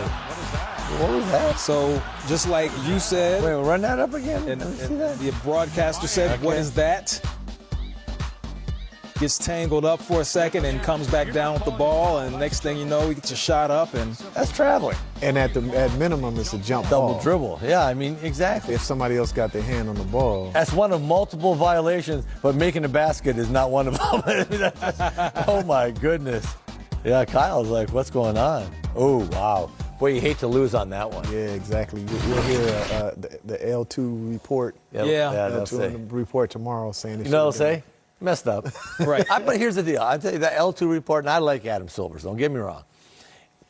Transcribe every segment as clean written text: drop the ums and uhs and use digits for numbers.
What was that? So just like you said. Wait, run that up again. And see that? the broadcaster said, "What is that?" Gets tangled up for a second and comes back down with the ball, and next thing you know, he gets a shot up, and that's traveling. And at minimum, it's a jump double ball. dribble. Yeah, I mean, exactly. If somebody else got their hand on the ball. That's one of multiple violations, but making a basket is not one of them. Oh, my goodness. Yeah, Kyle's like, what's going on? Oh, wow. Boy, you hate to lose on that one. Yeah, exactly. We'll hear the L2 report. Yeah. L2 report tomorrow saying you know what they'll say? Messed up. Right. But here's the deal. I'll tell you, that L2 report, and I like Adam Silver's, don't get me wrong.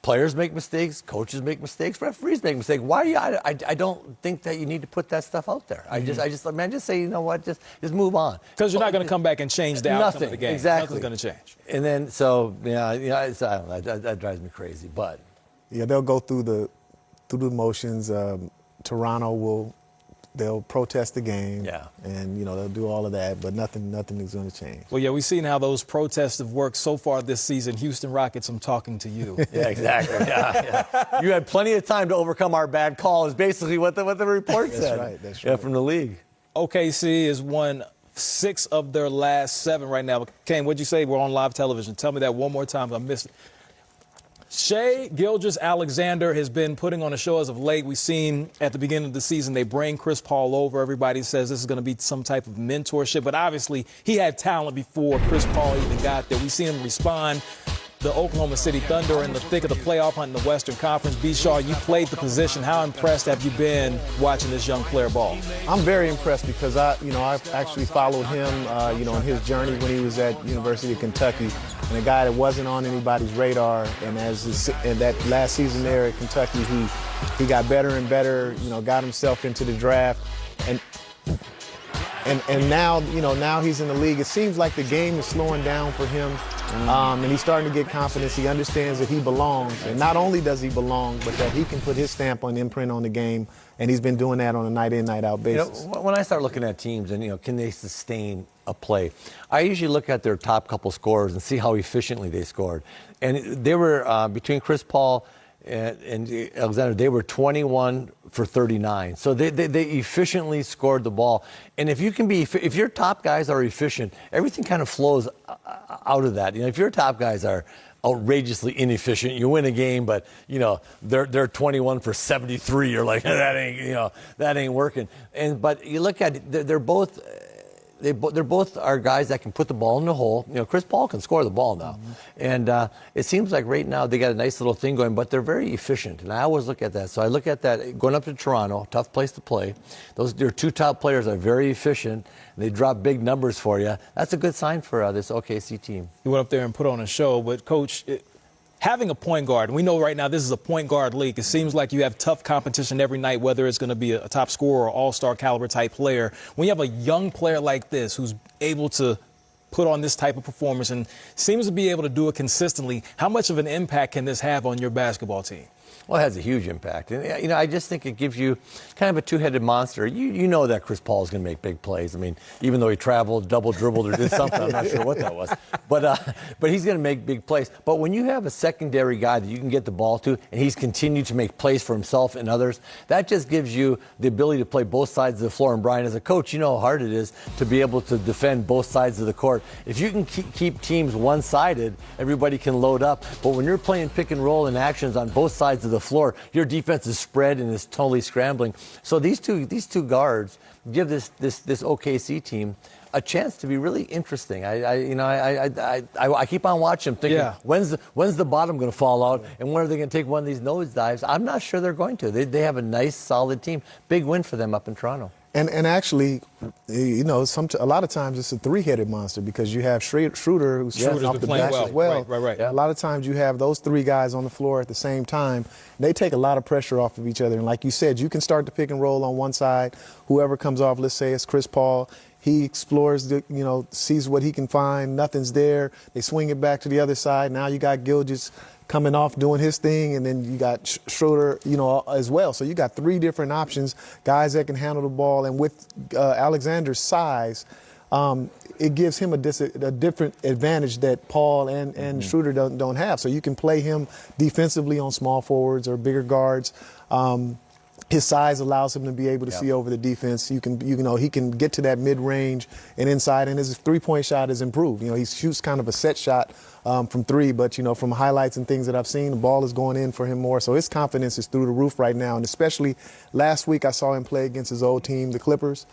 Players make mistakes, coaches make mistakes, referees make mistakes. Why are you? I don't think that you need to put that stuff out there. Mm-hmm. I just say, you know what, just move on. Because you're not going to come back and change the outcome of the game. Exactly. Nothing's going to change. And then, so, I don't know, that drives me crazy. But yeah, they'll go through the motions. They'll protest the game. Yeah. And, they'll do all of that, but nothing is going to change. Well, yeah, we've seen how those protests have worked so far this season. Houston Rockets, I'm talking to you. Yeah, exactly. Yeah. You had plenty of time to overcome our bad call is basically what the report said. That's right. Yeah, from the league. OKC has won 6 of their last 7 right now. Kane, what'd you say? We're on live television. Tell me that one more time. I missed it. Shai Gilgeous-Alexander has been putting on a show as of late. We've seen at the beginning of the season they bring Chris Paul over. Everybody says this is going to be some type of mentorship, but obviously he had talent before Chris Paul even got there. We've seen him respond. The Oklahoma City Thunder in the thick of the playoff hunt in the Western Conference. B. Shaw, you played the position. How impressed have you been watching this young player ball? I'm very impressed because I've actually followed him, in his journey when he was at University of Kentucky, and a guy that wasn't on anybody's radar. And in that last season there at Kentucky, he got better and better. Got himself into the draft, and now he's in the league. It seems like the game is slowing down for him. And he's starting to get confidence. He understands that he belongs. And not only does he belong, but that he can put his stamp on imprint on the game. And he's been doing that on a night-in, night-out basis. When I start looking at teams and, can they sustain a play, I usually look at their top couple scorers and see how efficiently they scored. And they were, between Chris Paul and Alexander, they were 21 for 39. So they efficiently scored the ball. And if your top guys are efficient, everything kind of flows out of that. If your top guys are outrageously inefficient, you win a game, but they're 21 for 73. You're like, that ain't working. But you look at it, they're both. They're both are guys that can put the ball in the hole. Chris Paul can score the ball now. And it seems like right now they got a nice little thing going, but they're very efficient. And I always look at that. So I look at that going up to Toronto, tough place to play. Their 2 top players are very efficient. And they drop big numbers for you. That's a good sign for this OKC team. He went up there and put on a show, but Coach, having a point guard, and we know right now this is a point guard league. It seems like you have tough competition every night, whether it's going to be a top scorer or all-star caliber type player. When you have a young player like this who's able to put on this type of performance and seems to be able to do it consistently, how much of an impact can this have on your basketball team? Well, it has a huge impact. And, I just think it gives you kind of a two-headed monster. You know that Chris Paul is going to make big plays. I mean, even though he traveled, double dribbled, or did something, I'm not sure what that was. But he's going to make big plays. But when you have a secondary guy that you can get the ball to, and he's continued to make plays for himself and others, that just gives you the ability to play both sides of the floor. And, Brian, as a coach, you know how hard it is to be able to defend both sides of the court. If you can keep teams one-sided, everybody can load up. But when you're playing pick and roll and actions on both sides of the floor, your defense is spread and is totally scrambling. So these two guards give this OKC team a chance to be really interesting. I keep on watching, thinking, when's the bottom going to fall out, and when are they going to take one of these nosedives? I'm not sure they're going to. They have a nice, solid team. Big win for them up in Toronto. And actually, a lot of times it's a 3-headed monster because you have Schroeder who's shooting off the bench as well. Right. Yeah. A lot of times you have those 3 guys on the floor at the same time. They take a lot of pressure off of each other. And like you said, you can start the pick and roll on one side. Whoever comes off, let's say it's Chris Paul. He explores, sees what he can find. Nothing's there. They swing it back to the other side. Now you got Gilgeous coming off doing his thing, and then you got Schroeder, as well. So you got 3 different options, guys that can handle the ball. And with Alexander's size, it gives him a different advantage that Paul and Schroeder don't have. So you can play him defensively on small forwards or bigger guards. His size allows him to be able to see over the defense. He can get to that mid-range and inside, and his three-point shot is improved. He shoots kind of a set shot from three, but from highlights and things that I've seen, the ball is going in for him more. So his confidence is through the roof right now, and especially last week I saw him play against his old team, the Clippers.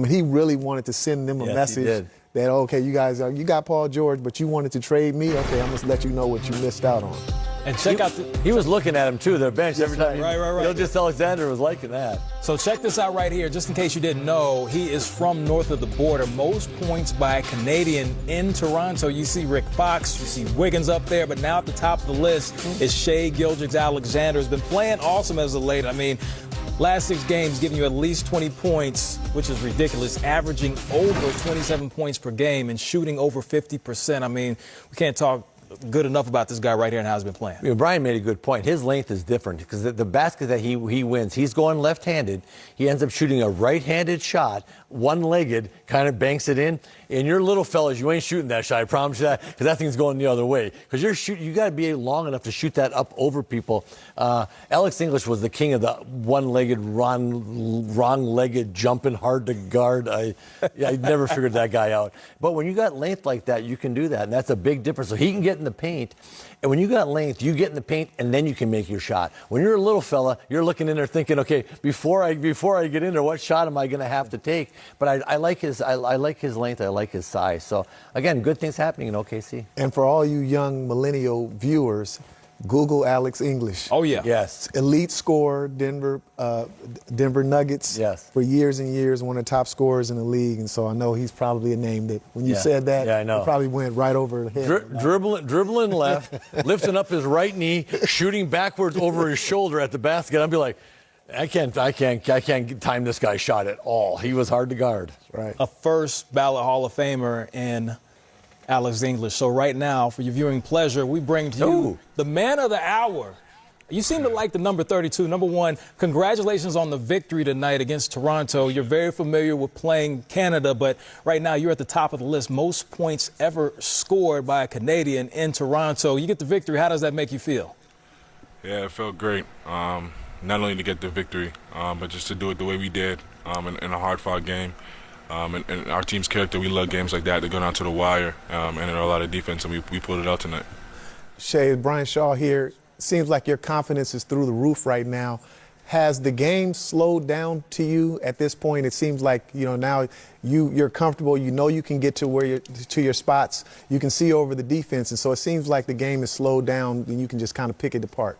He really wanted to send them a message that, okay, you guys, you got Paul George, but you wanted to trade me. Okay, I'm going to let you know what you missed out on. And check out he was looking at him, too, their bench. Every time right. Gilgeous-Alexander was liking that. So check this out right here. Just in case you didn't know, he is from north of the border. Most points by a Canadian in Toronto. You see Rick Fox, you see Wiggins up there, but now at the top of the list is Shai Gilgeous-Alexander. Has been playing awesome as of late. I mean, last 6 games giving you at least 20 points, which is ridiculous, averaging over 27 points per game and shooting over 50%. I mean, we can't talk good enough about this guy right here and how he's been playing. Brian made a good point. His length is different because the basket that he wins, he's going left-handed. He ends up shooting a right-handed shot, one-legged, kind of banks it in. And your little fellas, you ain't shooting that shot, I promise you that, because that thing's going the other way. Because you got to be long enough to shoot that up over people. Alex English was the king of the one-legged, wrong-legged, jumping hard to guard. I never figured that guy out. But when you got length like that, you can do that, and that's a big difference. So he can get in the paint. And when you got length, you get in the paint, and then you can make your shot. When you're a little fella, you're looking in there thinking, okay, before I get in there, what shot am I going to have to take? But I like his length. I like his size. So again, good things happening in OKC. And for all you young millennial viewers, Google Alex English. Oh yeah, yes, elite scorer, Denver Nuggets. Yes, for years and years, one of the top scorers in the league. And so I know he's probably a name that when you said that, I know. It probably went right over the head. Dribbling left, lifting up his right knee, shooting backwards over his shoulder at the basket. I'd be like, I can't time this guy's shot at all. He was hard to guard. Right. A first ballot Hall of Famer in Alex English. So right now, for your viewing pleasure, we bring to you the man of the hour. You seem to like the number 32. Number one, congratulations on the victory tonight against Toronto. You're very familiar with playing Canada, but right now you're at the top of the list. Most points ever scored by a Canadian in Toronto. You get the victory. How does that make you feel? Yeah, it felt great. Not only to get the victory, but just to do it the way we did in a hard-fought game. And our team's character, we love games like that. They go down to the wire, and there are a lot of defense, and we pulled it out tonight. Shai, Brian Shaw here. Seems like your confidence is through the roof right now. Has the game slowed down to you at this point? It seems like now you're comfortable. You can get to your spots. You can see over the defense, and so it seems like the game is slowed down, and you can just kind of pick it apart.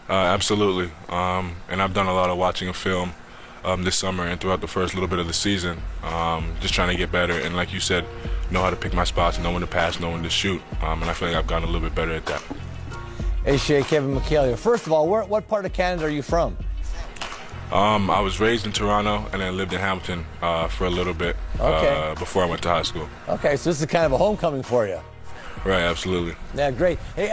Absolutely, and I've done a lot of watching of film this summer and throughout the first little bit of the season, just trying to get better. And like you said, know how to pick my spots, know when to pass, know when to shoot. And I feel like I've gotten a little bit better at that. Hey, Shai, Kevin McHale here. First of all, what part of Canada are you from? I was raised in Toronto and then lived in Hamilton for a little bit before I went to high school. Okay, so this is kind of a homecoming for you. Right, absolutely. Yeah, great. Hey,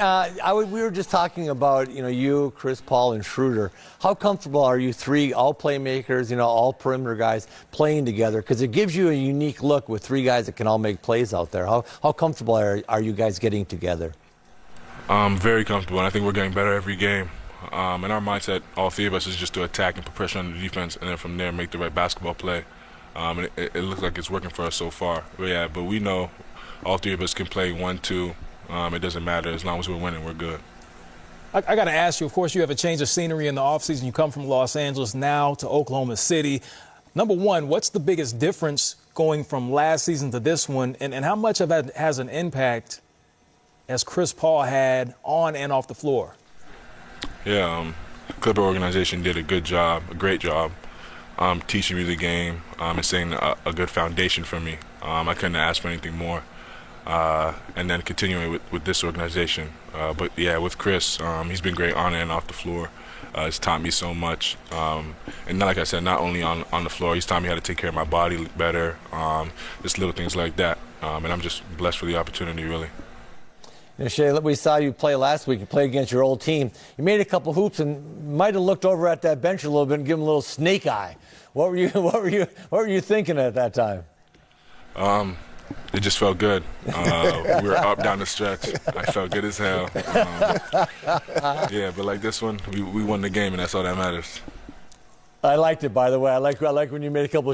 we were just talking about, you, Chris Paul, and Schroeder. How comfortable are you three, all playmakers, all perimeter guys, playing together? Because it gives you a unique look with three guys that can all make plays out there. How comfortable are you guys getting together? Very comfortable, and I think we're getting better every game. And our mindset, all three of us, is just to attack and put pressure on the defense, and then from there make the right basketball play. And it looks like it's working for us so far. But we know all three of us can play 1-2. It doesn't matter. As long as we're winning, we're good. I got to ask you, of course, you have a change of scenery in the offseason. You come from Los Angeles now to Oklahoma City. Number one, what's the biggest difference going from last season to this one? And how much of that has an impact as Chris Paul had on and off the floor? Yeah, Clipper organization did a great job teaching me the game and setting a good foundation for me. I couldn't ask for anything more. And then continuing with this organization. But yeah, with Chris, he's been great on and off the floor. He's taught me so much. And like I said, not only on the floor, he's taught me how to take care of my body better, just little things like that. And I'm just blessed for the opportunity, really. Shai, we saw you play last week. You played against your old team. You made a couple hoops and might have looked over at that bench a little bit and given him a little snake eye. What were you thinking at that time? It just felt good. We were up down the stretch. I felt good as hell. Yeah, but like this one, we won the game, and that's all that matters. I liked it, by the way. I like when you made a couple of